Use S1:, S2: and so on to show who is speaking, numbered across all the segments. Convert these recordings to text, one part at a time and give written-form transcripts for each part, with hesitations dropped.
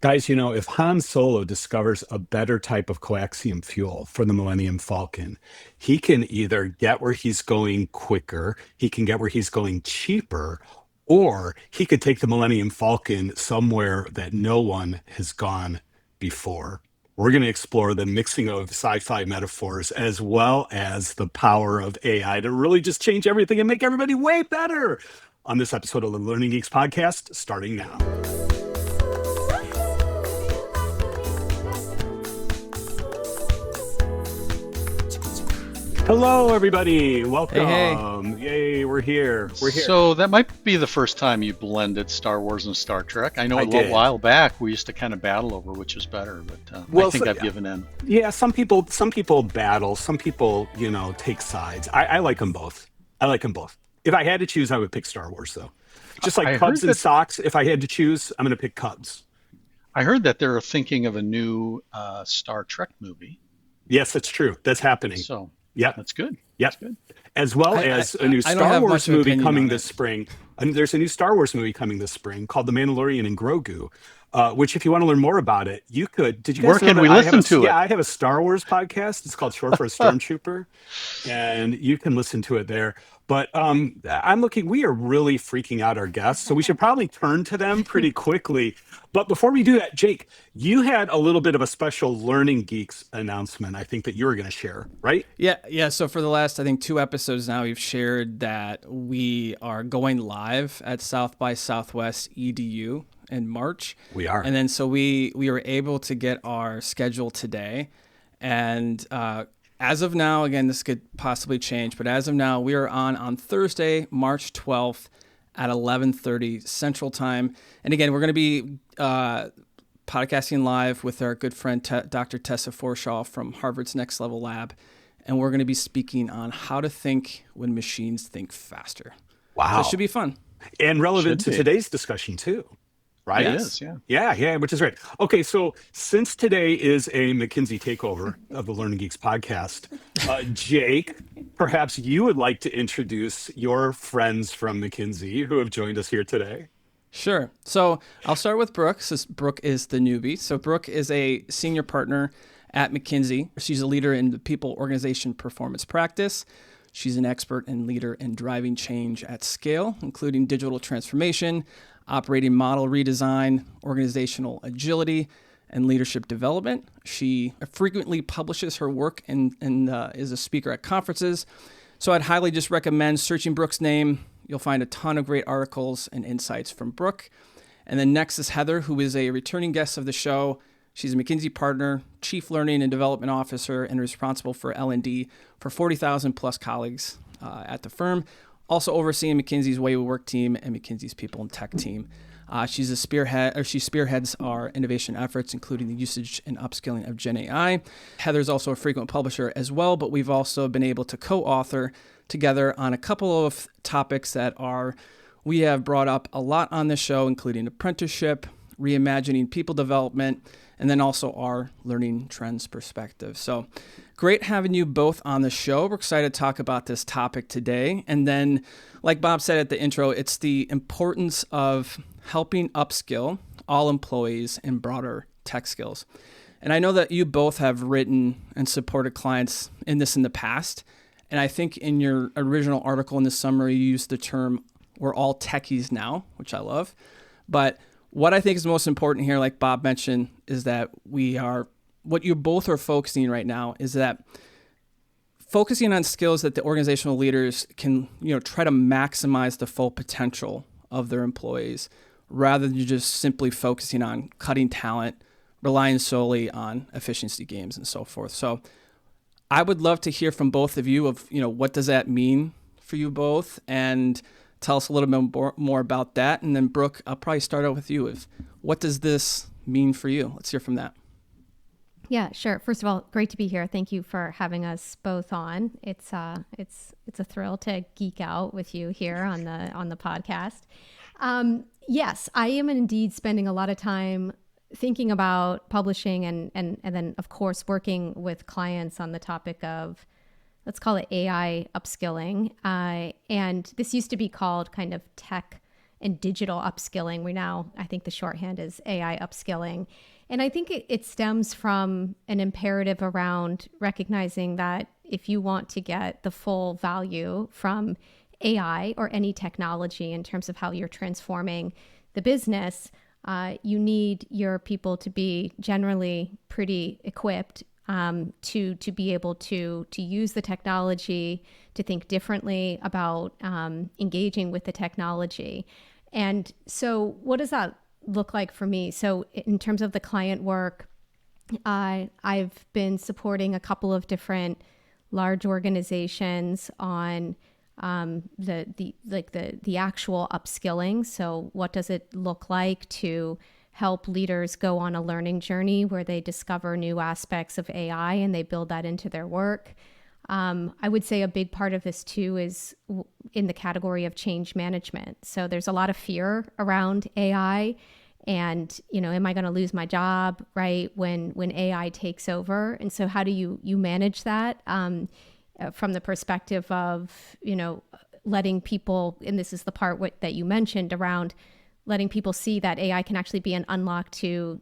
S1: Guys, if Han Solo discovers a better type of coaxium fuel for the Millennium Falcon, he can either get where he's going quicker, he can get where he's going cheaper, or he could take the Millennium Falcon somewhere that no one has gone before. We're going to explore the mixing of sci-fi metaphors as well as the power of AI to really just change everything and make everybody way better on this episode of the Learning Geeks podcast, starting now. Hello, everybody.
S2: Hey.
S1: Welcome. Yay, we're here. We're here.
S3: So that might be the first time you blended Star Wars and Star Trek. I know
S1: I
S3: a
S1: did.
S3: while back we used to kind of battle over which is better, but
S1: Well,
S3: I think
S1: so-
S3: I've given in.
S1: Yeah, some people battle. Some people, take sides. I like them both. I like them both. If I had to choose, I would pick Star Wars, though. Just like
S3: I
S1: Cubs
S3: heard
S1: and
S3: that
S1: Sox, if I had to choose, I'm going to pick Cubs.
S3: I heard that they're thinking of a new Star Trek movie.
S1: Yes, that's true. That's happening.
S3: So
S1: Yep.
S3: that's good.
S1: Yep.
S3: That's good.
S1: As well
S2: I-
S1: as
S2: I-
S1: a new
S2: I don't
S1: Star
S2: have
S1: Wars
S2: much of an
S1: movie
S2: opinion
S1: coming
S2: on
S1: this
S2: it.
S1: spring. And there's a new Star Wars movie coming this spring called The Mandalorian and Grogu, which if you want to learn more about it, you could. Did you guys
S3: Where
S1: know
S3: can
S1: that
S3: we
S1: I have
S3: listen to it?
S1: Yeah, I have a Star Wars podcast. It's called Short for a Stormtrooper, and you can listen to it there. But we are really freaking out our guests, so we should probably turn to them pretty quickly. But before we do that, Jake, you had a little bit of a special Learning Geeks announcement, I think, that you were going to share, right?
S2: Yeah. So for the last, I think, 2 episodes now, we've shared that we are going live at South by Southwest EDU in March.
S1: We are.
S2: And then so we were able to get our schedule today. And as of now, again, this could possibly change, but as of now, we are on Thursday, March 12th at 11:30 Central Time. And again, we're going to be podcasting live with our good friend Dr. Tessa Forshaw from Harvard's Next Level Lab. And we're going to be speaking on how to think when machines think faster.
S1: Wow.
S2: So it should be fun.
S1: And relevant
S3: Should
S1: to
S3: be.
S1: today's discussion too, right?
S3: It is, yeah.
S1: Yeah, which is great. Okay, so since today is a McKinsey takeover of the Learning Geeks podcast, Jake, perhaps you would like to introduce your friends from McKinsey who have joined us here today.
S2: Sure. So I'll start with Brooke, since Brooke is the newbie. So Brooke is a senior partner at McKinsey. She's a leader in the people organization performance practice. She's an expert and leader in driving change at scale, including digital transformation, operating model redesign, organizational agility, and leadership development. She frequently publishes her work and is a speaker at conferences. So I'd highly just recommend searching Brooke's name. You'll find a ton of great articles and insights from Brooke. And then next is Heather, who is a returning guest of the show. She's a McKinsey partner, chief learning and development officer, and responsible for L&D for 40,000 plus colleagues at the firm. Also overseeing McKinsey's Way We Work team and McKinsey's people and tech team. She spearheads our innovation efforts, including the usage and upskilling of Gen AI. Heather's also a frequent publisher as well, but we've also been able to co-author together on a couple of topics that we have brought up a lot on this show, including apprenticeship, reimagining people development, and then also our learning trends perspective. So great having you both on the show. We're excited to talk about this topic today. And then, like Bob said at the intro, it's the importance of helping upskill all employees in broader tech skills. And I know that you both have written and supported clients in this in the past. And I think in your original article in the summary, you used the term, we're all techies now, which I love. But what I think is most important here, like Bob mentioned, is that what you both are focusing right now is that focusing on skills that the organizational leaders can, try to maximize the full potential of their employees rather than just simply focusing on cutting talent, relying solely on efficiency gains and so forth. So I would love to hear from both of you of, what does that mean for you both, and tell us a little bit more about that. And then Brooke, I'll probably start out with you. What does this mean for you? Let's hear from that.
S4: Yeah, sure. First of all, great to be here. Thank you for having us both on. It's a thrill to geek out with you here on the podcast. Yes, I am indeed spending a lot of time thinking about publishing and then of course working with clients on the topic of, let's call it AI upskilling. And this used to be called kind of tech and digital upskilling. I think the shorthand is AI upskilling. And I think it stems from an imperative around recognizing that if you want to get the full value from AI or any technology in terms of how you're transforming the business, you need your people to be generally pretty equipped to be able to use the technology, to think differently about engaging with the technology. And so what does that look like for me? So in terms of the client work, I've been supporting a couple of different large organizations on the actual upskilling. So what does it look like to help leaders go on a learning journey where they discover new aspects of AI and they build that into their work? I would say a big part of this too is in the category of change management. So there's a lot of fear around AI and, am I going to lose my job, right, when AI takes over? And so how do you manage that from the perspective of, letting people, and this is the part that you mentioned around letting people see that AI can actually be an unlock to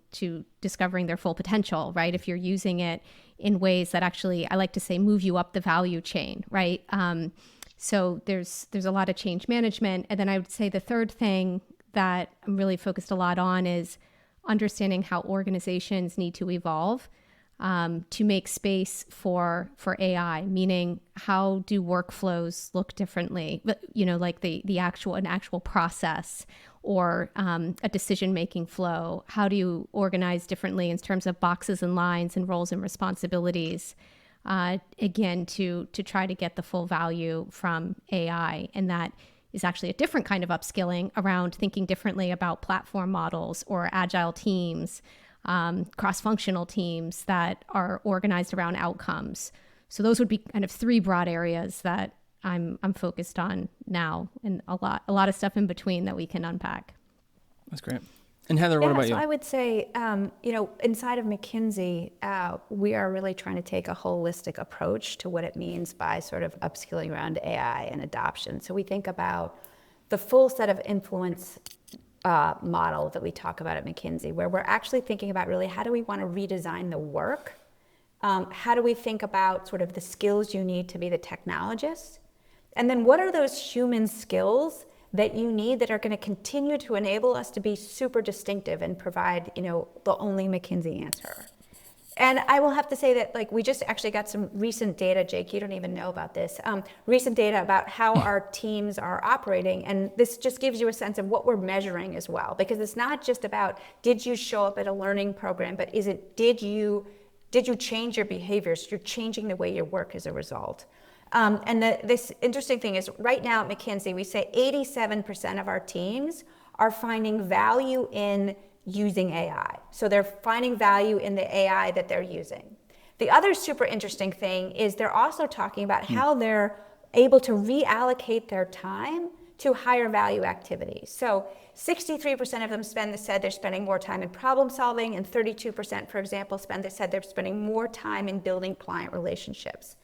S4: discovering their full potential, right? If you're using it in ways that actually, I like to say, move you up the value chain, right? So there's a lot of change management. And then I would say the third thing that I'm really focused a lot on is understanding how organizations need to evolve to make space for AI, meaning how do workflows look differently, like an actual process or a decision-making flow. How do you organize differently in terms of boxes and lines and roles and responsibilities, again, to try to get the full value from AI? And that is actually a different kind of upskilling around thinking differently about platform models or agile teams, cross-functional teams that are organized around outcomes. So those would be kind of three broad areas that I'm focused on now, and a lot of stuff in between that we can unpack.
S2: That's great. And Heather, what about you?
S5: I would say, inside of McKinsey, we are really trying to take a holistic approach to what it means by sort of upskilling around AI and adoption. So we think about the full set of influence model that we talk about at McKinsey, where we're actually thinking about really how do we want to redesign the work? How do we think about sort of the skills you need to be the technologist? And then what are those human skills that you need that are going to continue to enable us to be super distinctive and provide, the only McKinsey answer? And I will have to say that, we just actually got some recent data, Jake, you don't even know about this, recent data about how our teams are operating. And this just gives you a sense of what we're measuring as well, because it's not just about, did you show up at a learning program, but is it, did you change your behaviors? You're changing the way you work as a result. And this interesting thing is right now at McKinsey, we say 87% of our teams are finding value in using AI. So they're finding value in the AI that they're using. The other super interesting thing is they're also talking about how they're able to reallocate their time to higher value activities. So 63% of them said they're spending more time in problem solving, and 32%, for example, said they're spending more time in building client relationships.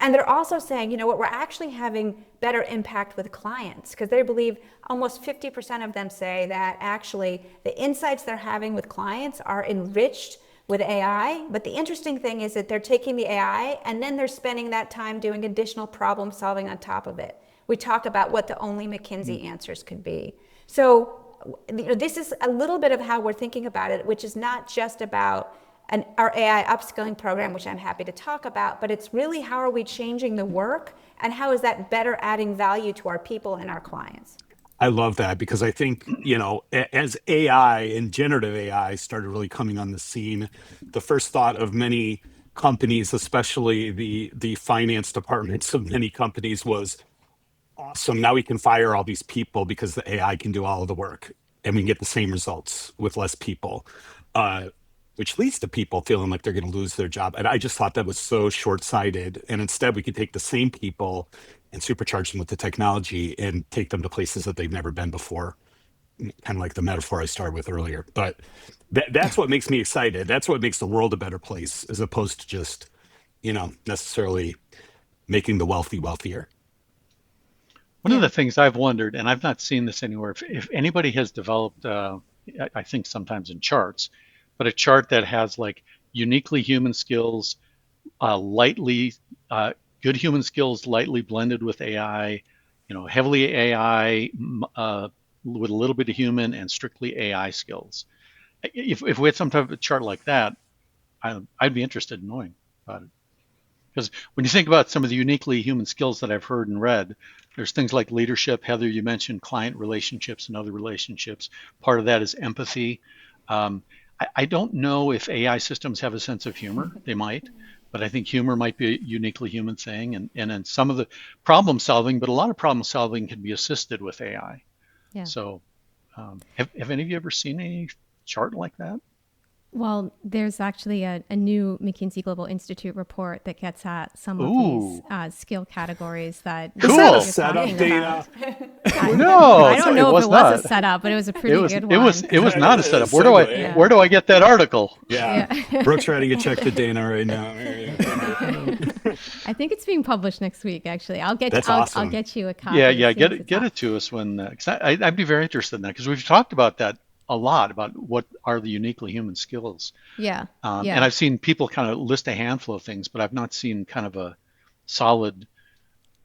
S5: And they're also saying, we're actually having better impact with clients, because they believe almost 50% of them say that actually the insights they're having with clients are enriched with AI. But the interesting thing is that they're taking the AI and then they're spending that time doing additional problem solving on top of it. We talk about what the only McKinsey answers could be. So this is a little bit of how we're thinking about it, which is not just about our AI upskilling program, which I'm happy to talk about, but it's really how are we changing the work and how is that better adding value to our people and our clients?
S1: I love that, because I think, as AI and generative AI started really coming on the scene, the first thought of many companies, especially the finance departments of many companies, was, awesome, now we can fire all these people because the AI can do all of the work and we can get the same results with less people. Which leads to people feeling like they're going to lose their job. And I just thought that was so short-sighted. And instead, we could take the same people and supercharge them with the technology and take them to places that they've never been before. Kind of like the metaphor I started with earlier. But that's what makes me excited. That's what makes the world a better place, as opposed to just, necessarily making the wealthy wealthier.
S3: One of the things I've wondered, and I've not seen this anywhere, if anybody has developed, I think sometimes in charts, but a chart that has like uniquely human skills, lightly, good human skills, lightly blended with AI, heavily AI, with a little bit of human and strictly AI skills. If we had some type of chart like that, I'd be interested in knowing about it. Because when you think about some of the uniquely human skills that I've heard and read, there's things like leadership. Heather, you mentioned client relationships and other relationships. Part of that is empathy. I don't know if AI systems have a sense of humor. They might, but I think humor might be a uniquely human thing. And then some of the problem solving, but a lot of problem solving can be assisted with AI.
S4: Yeah.
S3: So have any of you ever seen any chart like that?
S4: Well, there's actually a new McKinsey Global Institute report that gets at some of
S3: Ooh.
S4: these skill categories that
S3: Cool.
S1: Is that a
S4: you're
S1: setup,
S4: talking
S1: Dana?
S4: about.
S3: No,
S4: I don't know if
S3: was
S4: it was
S3: not.
S4: a setup, but it was a pretty
S3: It was
S4: good
S3: it
S4: one.
S3: was it was not a setup. Where do I
S1: Segue.
S3: where do I get that article?
S1: Yeah.
S4: Yeah.
S1: Brooke's writing a check to Dana right now.
S4: I think it's being published next week. Actually, I'll
S1: That's
S4: I'll
S1: awesome.
S4: get you a copy.
S3: Yeah,
S4: as
S3: yeah,
S4: soon as it's
S3: get
S4: out.
S3: it to us when, 'cause I'd be very interested in that because we've talked about that a lot about what are the uniquely human skills.
S4: Yeah,
S3: And
S4: yeah.
S3: I've seen people kind of list a handful of things, but I've not seen kind of a solid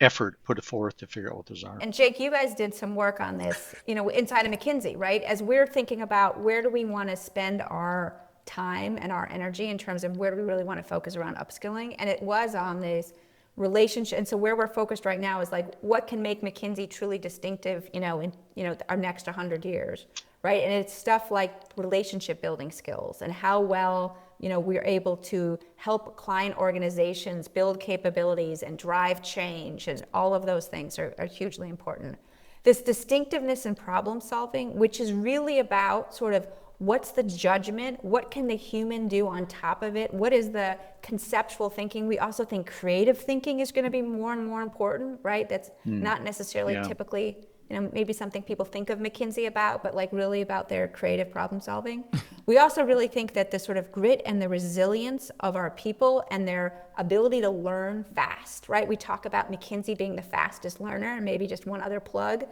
S3: effort put forth to figure out what those are.
S5: And Jake, you guys did some work on this, inside of McKinsey, right? As we're thinking about where do we want to spend our time and our energy in terms of where do we really want to focus around upskilling, and it was on this relationship. And so where we're focused right now is like what can make McKinsey truly distinctive, in our next 100 years, right? And it's stuff like relationship building skills and how well we're able to help client organizations build capabilities and drive change, and all of those things are hugely important. This distinctiveness in problem solving, which is really about sort of what's the judgment, what can the human do on top of it, what is the conceptual thinking. We also think creative thinking is going to be more and more important, right? That's not necessarily typically maybe something people think of McKinsey about, but like really about their creative problem solving. We also really think that the sort of grit and the resilience of our people and their ability to learn fast, right? We talk about McKinsey being the fastest learner, and maybe just one other plug.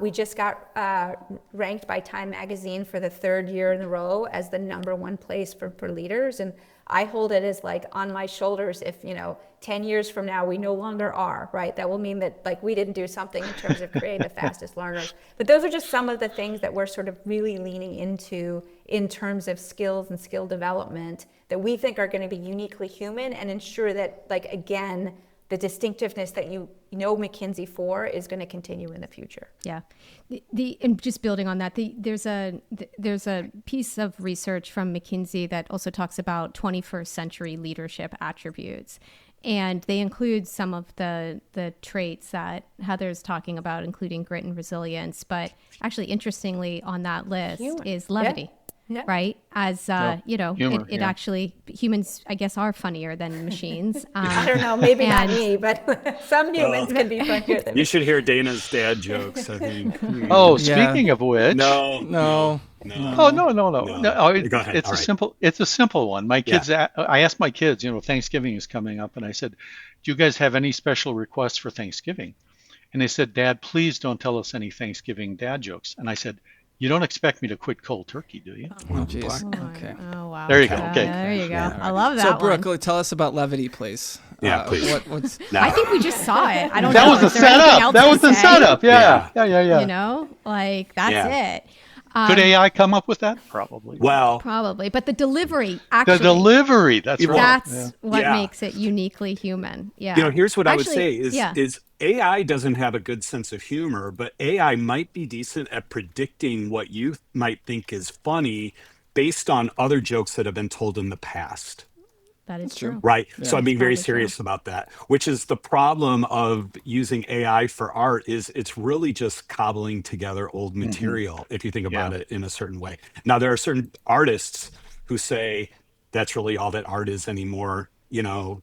S5: We just got ranked by Time Magazine for the 3rd year in a row as the #1 place for leaders. And I hold it as like on my shoulders if, 10 years from now we no longer are, right? That will mean that like we didn't do something in terms of creating the fastest learners. But those are just some of the things that we're sort of really leaning into in terms of skills and skill development that we think are going to be uniquely human and ensure that, like, again, the distinctiveness that you know McKinsey for is going to continue in the future.
S4: Yeah, and just building on that, there's a piece of research from McKinsey that also talks about 21st century leadership attributes, and they include some of the traits that Heather's talking about, including grit and resilience. But actually, interestingly, on that list is levity.
S5: Yeah.
S4: Right. As,
S3: Humor,
S4: it actually, humans, I guess, are funnier than machines.
S5: I don't know, maybe not me, but some humans can be funnier than me.
S1: You should hear Dana's dad jokes, I think.
S3: Oh,
S2: Yeah.
S3: speaking of which,
S2: No.
S3: Oh, no.
S1: Go ahead.
S3: It's
S1: All
S3: a
S1: right.
S3: simple one. My kids, I asked my kids, Thanksgiving is coming up, and I said, do you guys have any special requests for Thanksgiving? And they said, Dad, please don't tell us any Thanksgiving dad jokes. And I said, you don't expect me to quit cold turkey, do you?
S2: Oh, jeez. Okay.
S4: Oh, wow.
S3: There you go. Okay.
S4: There you go.
S1: Yeah.
S4: I love that
S2: So, Brooke,
S4: one.
S2: tell us about levity, please.
S1: Yeah, please.
S2: What's
S1: No.
S4: I think we just saw it. I don't
S3: That
S4: know.
S3: was the
S4: Is there anything
S3: setup.
S4: else
S3: That
S4: to
S3: was the
S4: say?
S3: setup. Yeah.
S4: You know, like that's
S1: Yeah.
S4: it.
S3: Could AI come up with that? Probably.
S1: Well,
S4: Probably. But the delivery,
S3: The
S4: actually,
S3: delivery. That's right.
S4: that's what
S1: Yeah.
S4: makes it uniquely human. Yeah.
S1: here's what I would
S4: Actually,
S1: say
S4: yeah.
S1: is AI doesn't have a good sense of humor, but AI might be decent at predicting what you might think is funny based on other jokes that have been told in the past.
S4: That is
S2: true.
S4: true.
S1: Right. So I'm being very
S4: Probably true.
S1: serious about that, which is the problem of using AI for art is it's really just cobbling together old material, if you think about it in a certain way. Now, there are certain artists who say that's really all that art is anymore.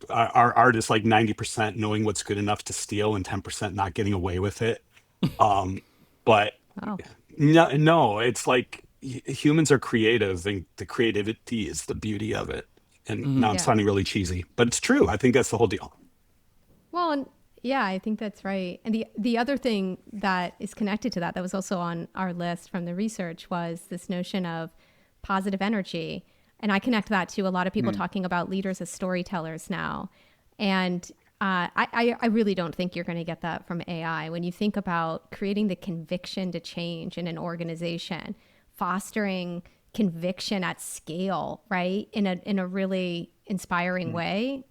S1: Our art is like 90% knowing what's good enough to steal and 10% not getting away with it. But
S4: Wow.
S1: no, it's like humans are creative, and the creativity is the beauty of it. And now I'm
S4: Yeah.
S1: sounding really cheesy, but it's true. I think that's the whole deal.
S4: Well, and Yeah, I think that's right. And the other thing that is connected to that was also on our list from the research was this notion of positive energy. And I connect that to a lot of people talking about leaders as storytellers now. And I really don't think you're going to get that from AI. When you think about creating the conviction to change in an organization, fostering conviction at scale, right, in a really inspiring way,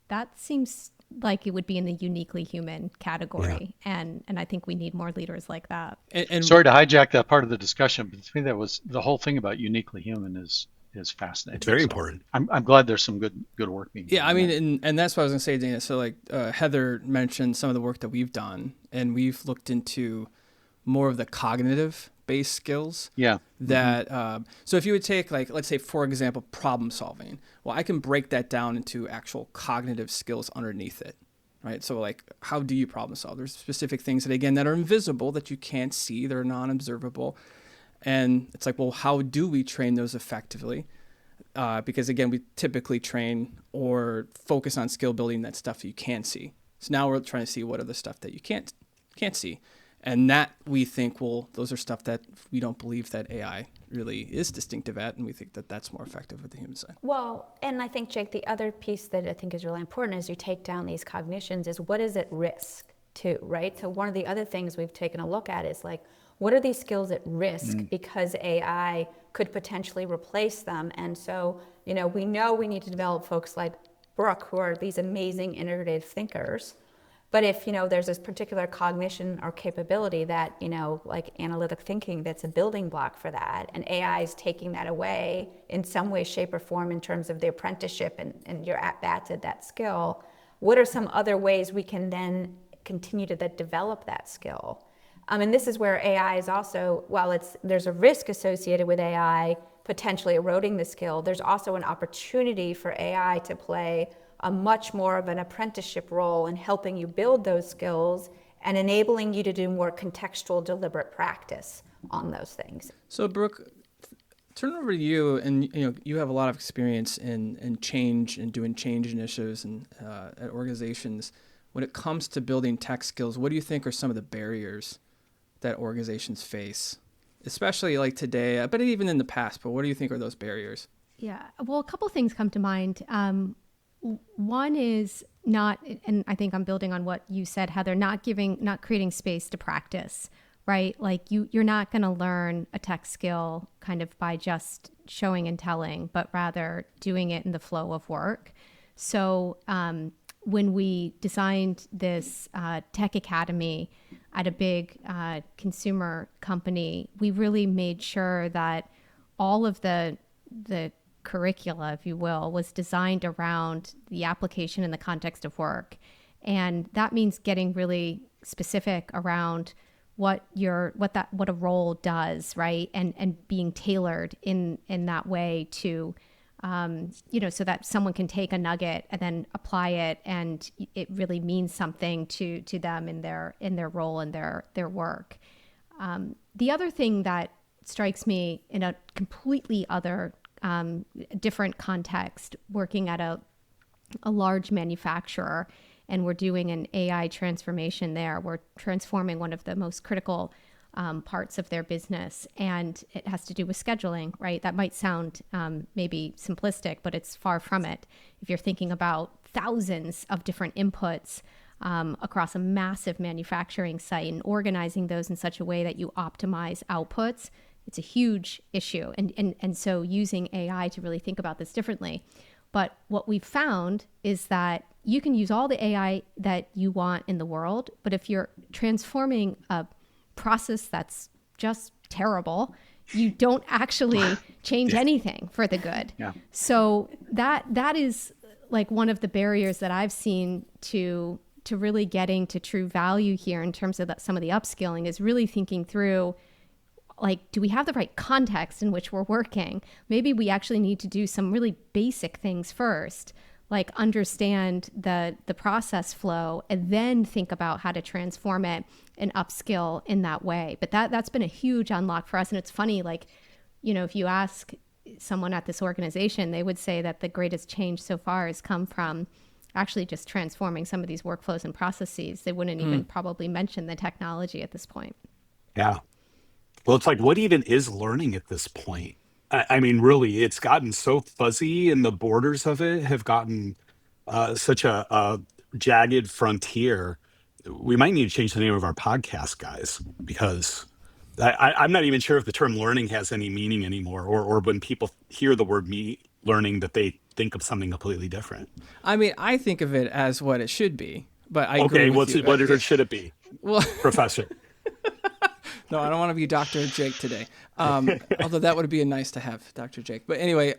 S4: that seems like it would be in the uniquely human category. And I think we need more leaders like that.
S2: And
S3: Sorry to hijack that part of the discussion, but to me that was the whole thing about uniquely human is fascinating.
S1: It's very
S3: So
S1: important.
S3: I'm glad there's some good work being done.
S2: yeah, I mean, and that's what I was gonna say, Dana. So like Heather mentioned some of the work that we've done, and we've looked into more of the cognitive based skills.
S3: Yeah.
S2: That so if you would take, like, let's say for example, problem solving, well, I can break that down into actual cognitive skills underneath it, right? So like, how do you problem solve? There's specific things that, again, that are invisible, that you can't see, they're non-observable, and it's like, well, how do we train those effectively? Because again, we typically train or focus on skill building that stuff you can see. So now we're trying to see what are the stuff that you can't see. And that we think those are stuff that we don't believe that AI really is distinctive at, and we think that that's more effective with the human side.
S5: Well, and I think, Jake, the other piece that I think is really important as you take down these cognitions is what is at risk too, right? So one of the other things we've taken a look at is like, what are these skills at risk because AI could potentially replace them? And so, we know we need to develop folks like Brooke, who are these amazing integrative thinkers. But if, there's this particular cognition or capability that, like analytic thinking, that's a building block for that, and AI is taking that away in some way, shape, or form in terms of the apprenticeship and your at-bats at that skill, what are some other ways we can then continue to develop that skill? And this is where AI is also, while there's a risk associated with AI potentially eroding the skill, there's also an opportunity for AI to play a much more of an apprenticeship role in helping you build those skills and enabling you to do more contextual, deliberate practice on those things.
S2: So Brooke, turn it over to you, and you have a lot of experience in change and doing change initiatives and at organizations. When it comes to building tech skills, what do you think are some of the barriers that organizations face, especially like today, but even in the past? But what do you think are those barriers?
S4: Yeah, well, a couple things come to mind. One is not, and I think I'm building on what you said, Heather, not creating space to practice, right? Like you're not going to learn a tech skill kind of by just showing and telling, but rather doing it in the flow of work. So when we designed this tech academy at a big consumer company, we really made sure that all of the curricula, if you will, was designed around the application in the context of work. And that means getting really specific around what a role does, right? And being tailored in that way to, so that someone can take a nugget and then apply it, and it really means something to them in their role and their work. The other thing that strikes me in a completely other different context, working at a large manufacturer, and we're doing an AI transformation there. We're transforming one of the most critical parts of their business, and it has to do with scheduling, right? That might sound maybe simplistic, but it's far from it. If you're thinking about thousands of different inputs across a massive manufacturing site and organizing those in such a way that you optimize outputs, it's a huge issue. And so using AI to really think about this differently. But what we've found is that you can use all the AI that you want in the world, but if you're transforming a process that's just terrible, you don't actually change anything for the good.
S3: Yeah.
S4: So that is like one of the barriers that I've seen to really getting to true value here in terms of some of the upskilling, is really thinking through, like, do we have the right context in which we're working? Maybe we actually need to do some really basic things first, like understand the process flow, and then think about how to transform it and upskill in that way. But that's been a huge unlock for us. And it's funny, like, if you ask someone at this organization, they would say that the greatest change so far has come from actually just transforming some of these workflows and processes. They wouldn't even probably mention the technology at this point.
S1: Yeah. Well, it's like, what even is learning at this point? I mean, really, it's gotten so fuzzy, and the borders of it have gotten such a jagged frontier. We might need to change the name of our podcast, guys, because I'm not even sure if the term learning has any meaning anymore, or when people hear the word learning, that they think of something completely different.
S2: I mean, I think of it as what it should be, but I
S1: Okay,
S2: agree with you.
S1: what should it be,
S2: Well,
S1: Professor?
S2: no, I don't want to be Dr. Jake today. Although that would be a nice to have, Dr. Jake. But anyway,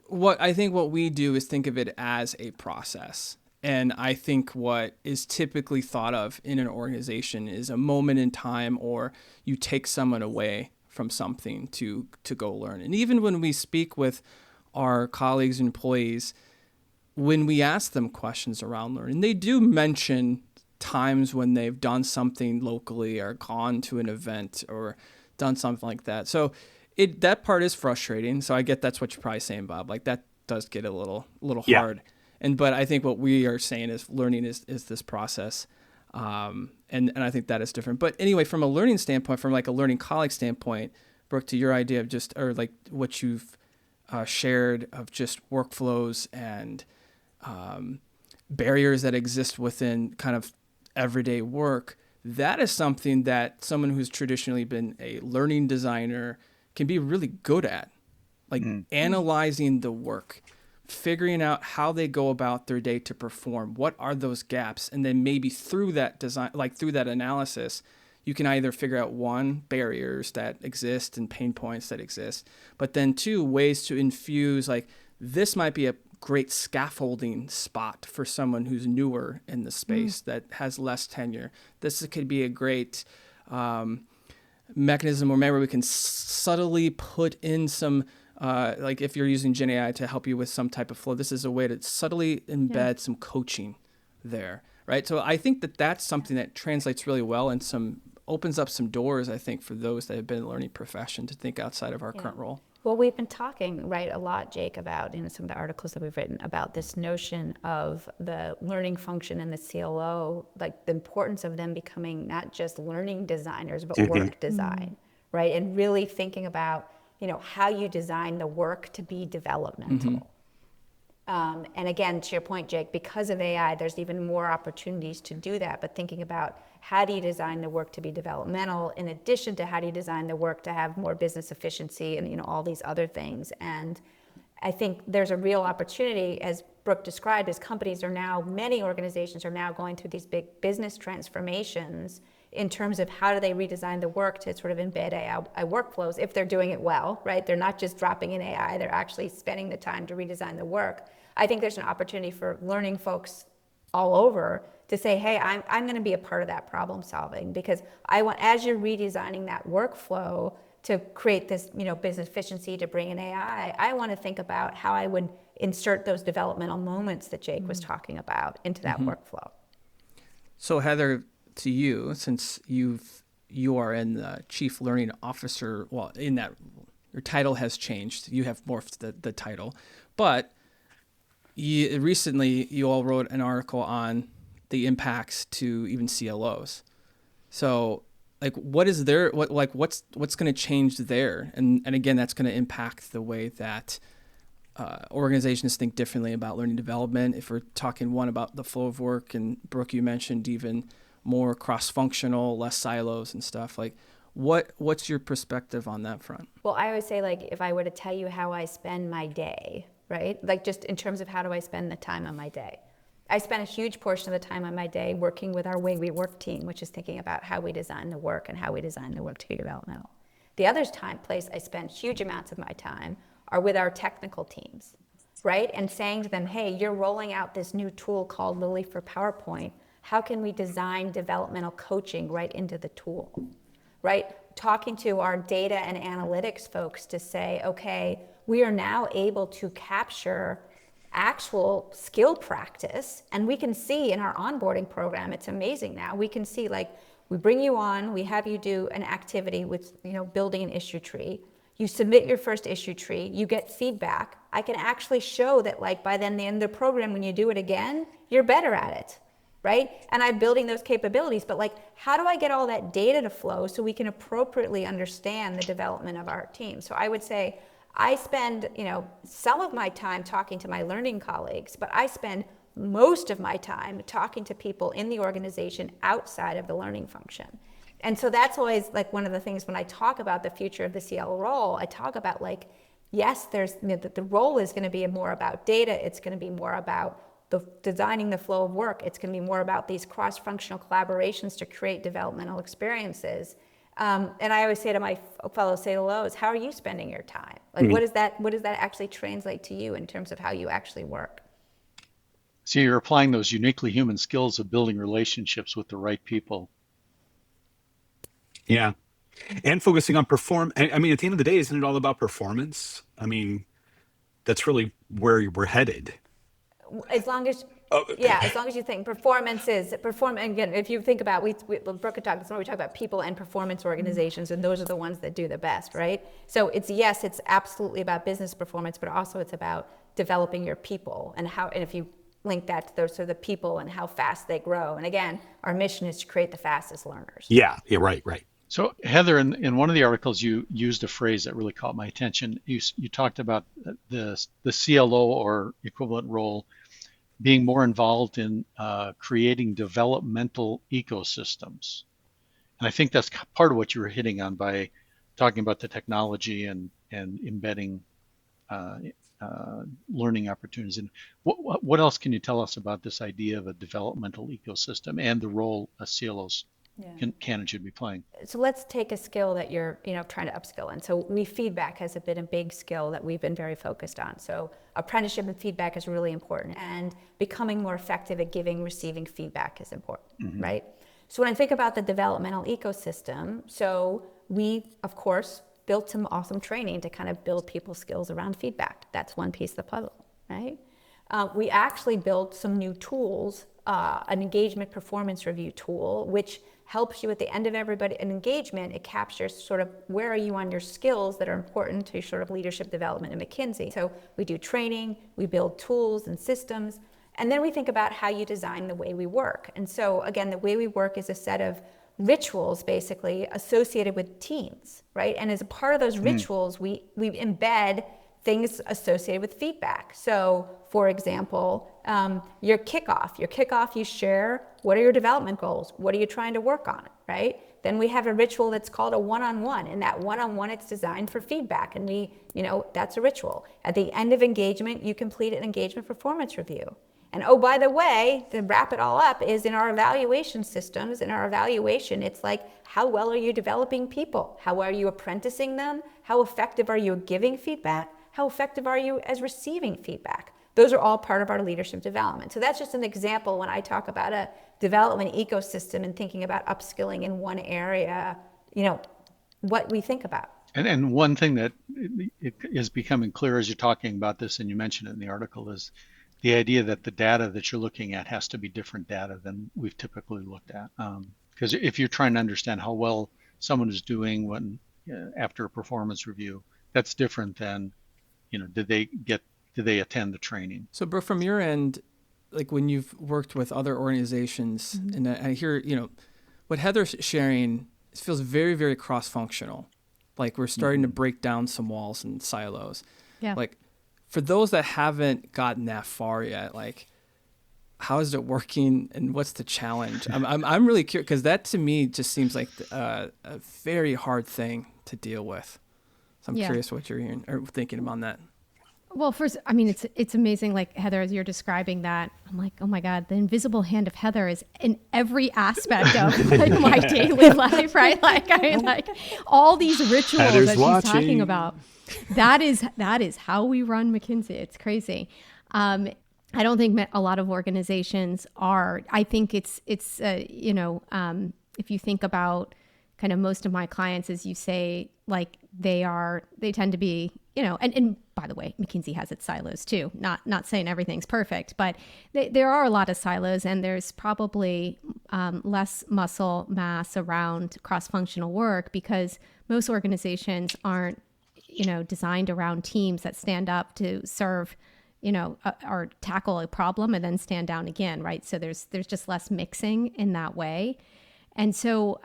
S2: what we do is think of it as a process. And I think what is typically thought of in an organization is a moment in time, or you take someone away from something to go learn. And even when we speak with our colleagues and employees, when we ask them questions around learning, they do mention times when they've done something locally or gone to an event or done something like that. So that part is frustrating. So I get that's what you're probably saying, Bob. Like that does get a little
S1: Yeah.
S2: hard. But I think what we are saying is learning is this process. And I think that is different. But anyway, from a learning standpoint, from like a learning colleague standpoint, Brooke, to your idea of just, or like what you've shared of just workflows and barriers that exist within kind of everyday work, that is something that someone who's traditionally been a learning designer can be really good at, like analyzing the work, figuring out how they go about their day to perform, what are those gaps, and then maybe through that design, like through that analysis, you can either figure out one, barriers that exist and pain points that exist, but then two, ways to infuse, like this might be a great scaffolding spot for someone who's newer in the space that has less tenure. This could be a great mechanism where maybe we can subtly put in some, like if you're using Gen AI to help you with some type of flow, this is a way to subtly embed some coaching there, right? So I think that that's something that translates really well and opens up some doors, I think, for those that have been in the learning profession to think outside of our current role.
S5: Well, we've been talking, right, a lot, Jake, about in some of the articles that we've written about this notion of the learning function and the CLO, like the importance of them becoming not just learning designers, but work design, right? And really thinking about, how you design the work to be developmental. And again, to your point, Jake, because of AI, there's even more opportunities to do that, but thinking about how do you design the work to be developmental in addition to how do you design the work to have more business efficiency and all these other things. And I think there's a real opportunity, as Brooke described, as many organizations are now going through these big business transformations in terms of how do they redesign the work to sort of embed AI workflows if they're doing it well, right? They're not just dropping in AI, they're actually spending the time to redesign the work. I think there's an opportunity for learning folks all over to say, hey, I'm going to be a part of that problem solving, because I want, as you're redesigning that workflow to create this, business efficiency, to bring in AI, I want to think about how I would insert those developmental moments that Jake was talking about into that workflow.
S2: So Heather, to you, since you are in the Chief Learning Officer, well, in that your title has changed, you have morphed the title, but recently you all wrote an article on the impacts to even CLOs. So like what's going to change there? And again, that's going to impact the way that organizations think differently about learning development. If we're talking about the flow of work, and Brooke, you mentioned even more cross-functional, less silos and stuff, like what's your perspective on that front?
S5: Well, I always say, like, if I were to tell you how I spend my day, right? Like just in terms of how do I spend the time on my day? I spend a huge portion of the time on my day working with our Way We Work team, which is thinking about how we design the work and how we design the work to be developmental. The other place I spend huge amounts of my time are with our technical teams, right? And saying to them, hey, you're rolling out this new tool called Lily for PowerPoint. How can we design developmental coaching right into the tool, right? Talking to our data and analytics folks to say, okay, we are now able to capture actual skill practice, and we can see in our onboarding program, it's amazing now, we can see, like, we bring you on, we have you do an activity with, building an issue tree. You submit your first issue tree, you get feedback. I can actually show that like by then the end of the program, when you do it again, you're better at it, right? And I'm building those capabilities, but like, how do I get all that data to flow so we can appropriately understand the development of our team? So I would say I spend, some of my time talking to my learning colleagues, but I spend most of my time talking to people in the organization outside of the learning function. And so that's always like one of the things when I talk about the future of the CL role, I talk about like, yes, the role is going to be more about data. It's going to be more about designing the flow of work. It's going to be more about these cross-functional collaborations to create developmental experiences. And I always say to my fellow CLOs, how are you spending your time? Like, what does that actually translate to you in terms of how you actually work?
S3: So you're applying those uniquely human skills of building relationships with the right people.
S1: Yeah. And focusing on I mean, at the end of the day, isn't it all about performance? I mean, that's really where we're headed.
S5: As long as, as long as you think again, if you think about, Brooke and we talk about people and performance organizations, and those are the ones that do the best, right? So it's absolutely about business performance, but also it's about developing your people and if you link that to those sort of the people and how fast they grow. And again, our mission is to create the fastest learners.
S1: Yeah, right.
S3: So Heather, in one of the articles, you used a phrase that really caught my attention. You talked about the CLO or equivalent role being more involved in creating developmental ecosystems. And I think that's part of what you were hitting on by talking about the technology and embedding learning opportunities. And what else can you tell us about this idea of a developmental ecosystem and the role CLOs can and should be playing?
S5: So let's take a skill that you're trying to upskill in. So feedback has been a big skill that we've been very focused on. So apprenticeship and feedback is really important, and becoming more effective at receiving feedback is important, right? So when I think about the developmental ecosystem, so we of course built some awesome training to kind of build people's skills around feedback. That's one piece of the puzzle, right? We actually built some new tools, an engagement performance review tool, which helps you at the end of an engagement. It captures sort of where are you on your skills that are important to sort of leadership development at McKinsey. So we do training, we build tools and systems, and then we think about how you design the way we work. And so again, the way we work is a set of rituals basically associated with teams, right? And as a part of those rituals, we embed things associated with feedback. So for example, your kickoff, you share, what are your development goals? What are you trying to work on, right? Then we have a ritual that's called a one-on-one, and that one-on-one, it's designed for feedback, and that's a ritual. At the end of engagement, you complete an engagement performance review. And oh, by the way, to wrap it all up, is in our evaluation systems, in our evaluation, it's like, how well are you developing people? How are you apprenticing them? How effective are you at giving feedback? How effective are you as receiving feedback? Those are all part of our leadership development. So that's just an example when I talk about a development ecosystem and thinking about upskilling in one area, what we think about.
S3: And one thing that is becoming clear as you're talking about this, and you mentioned it in the article, is the idea that the data that you're looking at has to be different data than we've typically looked at. Because if you're trying to understand how well someone is doing after a performance review, that's different than, did they attend the training?
S2: So Brooke, from your end, like when you've worked with other organizations, and I hear, what Heather's sharing, it feels very, very cross-functional. Like we're starting to break down some walls and silos.
S4: Yeah.
S2: Like for those that haven't gotten that far yet, like how is it working and what's the challenge? I'm really curious, because that to me just seems like a very hard thing to deal with. So I'm curious what you're hearing or thinking about that.
S4: Well, first, I mean, it's amazing. Like Heather, as you're describing that, I'm like, oh my God, the invisible hand of Heather is in every aspect of like my daily life, right? Like, I mean, like all these rituals
S1: Heather's
S4: that
S1: watching.
S4: she's talking about. That is how we run McKinsey. It's crazy. I don't think a lot of organizations are. I think it's if you think about kind of most of my clients, as you say, like they tend to be, and by the way, McKinsey has its silos too. Not saying everything's perfect, but there are a lot of silos, and there's probably less muscle mass around cross-functional work because most organizations aren't designed around teams that stand up to serve, or tackle a problem and then stand down again, right? So there's just less mixing in that way. And so,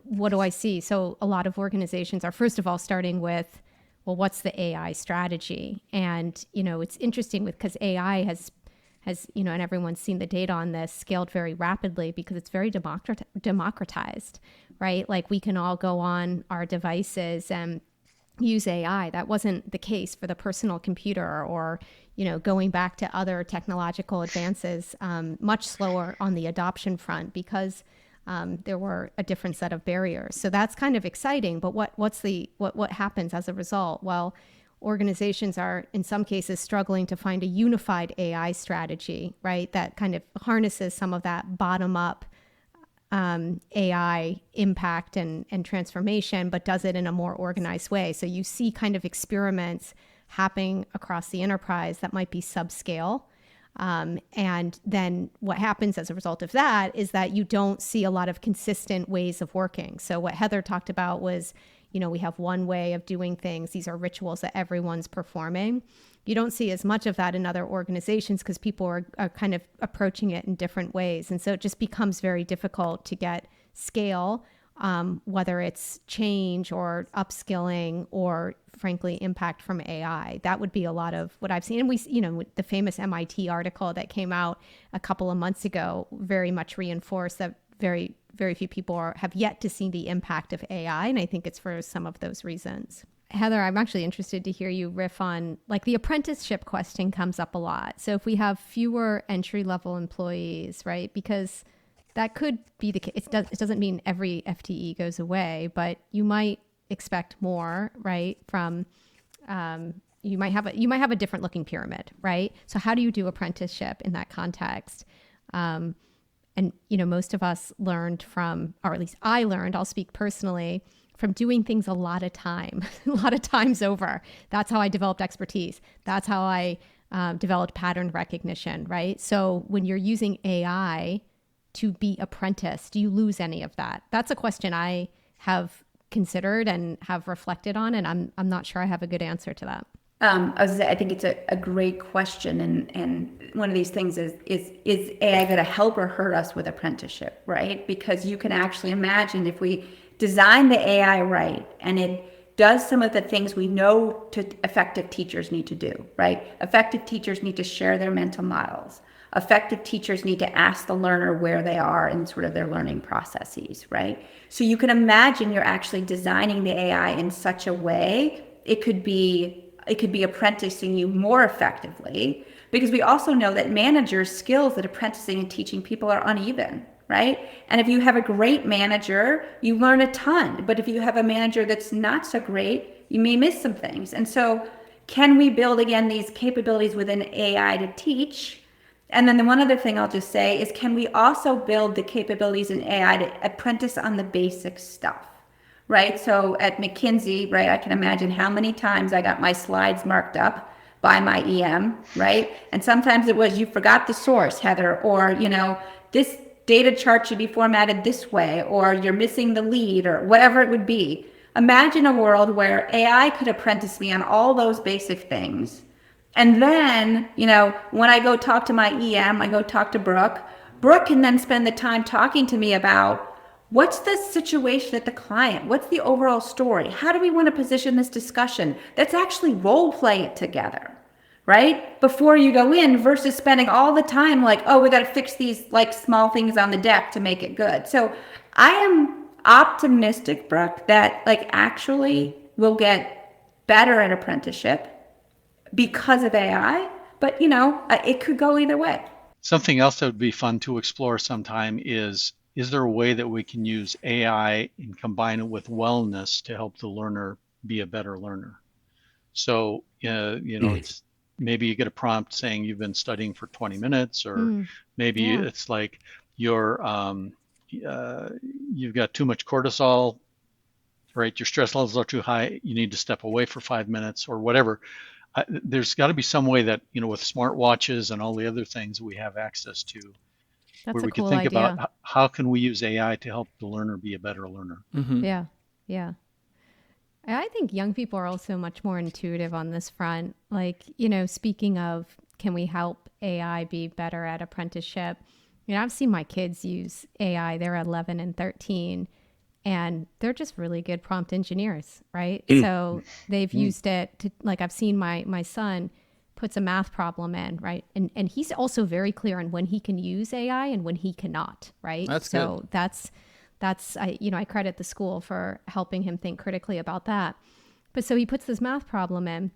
S4: what do I see? So a lot of organizations are, first of all, starting with, well, what's the AI strategy? And, it's interesting because AI has, and everyone's seen the data on this, scaled very rapidly because it's very democratized, right? Like we can all go on our devices and use AI. That wasn't the case for the personal computer or, going back to other technological advances, much slower on the adoption front because there were a different set of barriers. So that's kind of exciting. But what happens as a result? Well, organizations are in some cases struggling to find a unified AI strategy, right? That kind of harnesses some of that bottom up AI impact and transformation, but does it in a more organized way. So you see kind of experiments happening across the enterprise that might be subscale. And then what happens as a result of that is that you don't see a lot of consistent ways of working. So what Heather talked about was, we have one way of doing things. These are rituals that everyone's performing. You don't see as much of that in other organizations because people are kind of approaching it in different ways. And so it just becomes very difficult to get scale, whether it's change or upskilling or frankly impact from AI. That would be a lot of what I've seen. And the famous MIT article that came out a couple of months ago very much reinforced that very, very few people have yet to see the impact of AI. And I think it's for some of those reasons. Heather, I'm actually interested to hear you riff on, like, the apprenticeship question comes up a lot. So if we have fewer entry-level employees, right, because that could be the case. It doesn't mean every FTE goes away, but you might expect more, right, from you might have a different looking pyramid, right? So how do you do apprenticeship in that context? And, most of us learned from, or at least I learned, I'll speak personally, from doing things a lot of times over. That's how I developed expertise. That's how I developed pattern recognition, right? So when you're using AI to be apprenticed, do you lose any of that? That's a question I have considered and have reflected on, and I'm not sure I have a good answer to that.
S5: I think it's a great question, and one of these things is AI going to help or hurt us with apprenticeship, right? Because you can actually imagine if we design the AI right and it does some of the things we know effective teachers need to do, right? Effective teachers need to share their mental models. Effective teachers need to ask the learner where they are in sort of their learning processes, right? So you can imagine you're actually designing the AI in such a way it could be apprenticing you more effectively, because we also know that managers' skills at apprenticing and teaching people are uneven, right? And if you have a great manager, you learn a ton. But if you have a manager that's not so great, you may miss some things. And so can we build, again, these capabilities within AI to teach? And then the one other thing I'll just say is, can we also build the capabilities in AI to apprentice on the basic stuff? Right? So at McKinsey, right, I can imagine how many times I got my slides marked up by my EM, right? And sometimes it was, you forgot the source, Heather, or, this data chart should be formatted this way, or you're missing the lead, or whatever it would be. Imagine a world where AI could apprentice me on all those basic things. And then, when I go talk to my EM, I go talk to Brooke. Brooke can then spend the time talking to me about, what's the situation at the client? What's the overall story? How do we want to position this discussion? Let's actually role play it together, right? Before you go in, versus spending all the time like, oh, we got to fix these like small things on the deck to make it good. So I am optimistic, Brooke, that like actually we'll get better at apprenticeship because of AI, but it could go either way.
S3: Something else that would be fun to explore sometime is there a way that we can use AI and combine it with wellness to help the learner be a better learner? So, it's maybe you get a prompt saying you've been studying for 20 minutes, or maybe it's like you've got too much cortisol, right? Your stress levels are too high. You need to step away for 5 minutes or whatever. There's got to be some way that, with smartwatches and all the other things we have access to,
S4: That's
S3: where
S4: a
S3: we
S4: cool
S3: could think
S4: idea.
S3: about how can we use AI to help the learner be a better learner.
S2: Mm-hmm.
S4: Yeah. I think young people are also much more intuitive on this front. Like, speaking of, can we help AI be better at apprenticeship? I've seen my kids use AI. They're 11 and 13, and they're just really good prompt engineers, right? So they've used it to, like, I've seen my son puts a math problem in, right? And he's also very clear on when he can use AI and when he cannot, right?
S2: That's
S4: so
S2: good.
S4: that's I credit the school for helping him think critically about that. But so he puts this math problem in,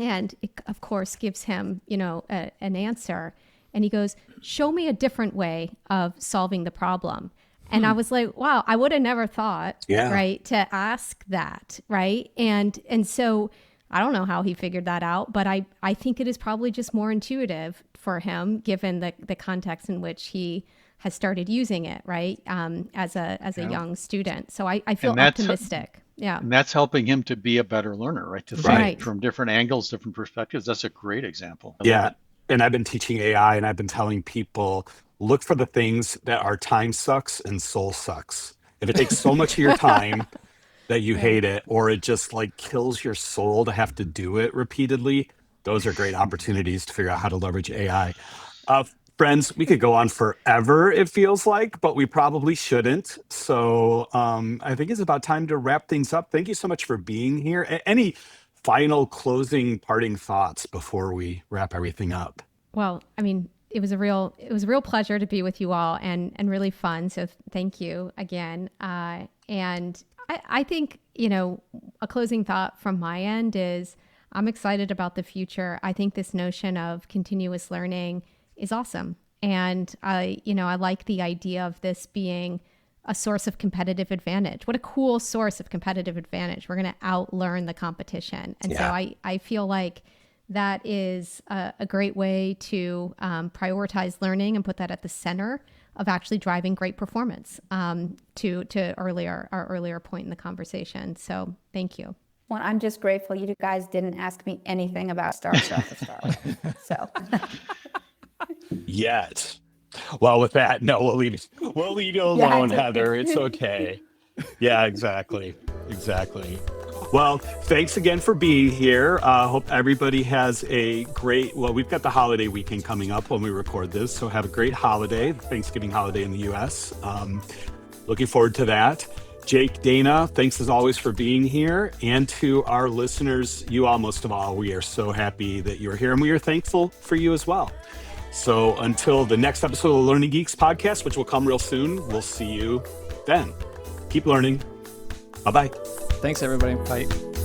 S4: and it, of course, gives him, an answer. And he goes, show me a different way of solving the problem. And I was like, wow, I would have never thought, right, to ask that, right? And so I don't know how he figured that out, but I think it is probably just more intuitive for him, given the context in which he has started using it, right, as a young student. So I feel optimistic. Yeah.
S3: And that's helping him to be a better learner, right? To think from different angles, different perspectives. That's a great example. I love it.
S1: And I've been teaching AI, and I've been telling people, look for the things that are time sucks and soul sucks. If it takes so much of your time that you hate it, or it just like kills your soul to have to do it repeatedly, those are great opportunities to figure out how to leverage AI. Friends, we could go on forever, it feels like, but we probably shouldn't. So I think it's about time to wrap things up. Thank you so much for being here. Any final closing parting thoughts before we wrap everything up?
S4: Well, I mean, it was a real pleasure to be with you all, and really fun. So thank you again. And I think, a closing thought from my end is I'm excited about the future. I think this notion of continuous learning is awesome. And I like the idea of this being a source of competitive advantage. What a cool source of competitive advantage. We're going to outlearn the competition. And so I feel like that is a great way to prioritize learning and put that at the center of actually driving great performance, to our earlier point in the conversation. So thank you.
S5: Well, I'm just grateful you guys didn't ask me anything about Star Stuff to start with. So.
S1: Yet. Well, with that, no, we'll leave you alone, Heather. It's okay. Yeah, exactly. Well, thanks again for being here. Hope everybody has a great, we've got the holiday weekend coming up when we record this, so have a great holiday, Thanksgiving holiday in the U.S. Looking forward to that. Jake, Dana, thanks as always for being here. And to our listeners, you all most of all, we are so happy that you're here, and we are thankful for you as well. So until the next episode of the Learning Geeks podcast, which will come real soon, we'll see you then. Keep learning. Bye-bye.
S2: Thanks, everybody. Bye.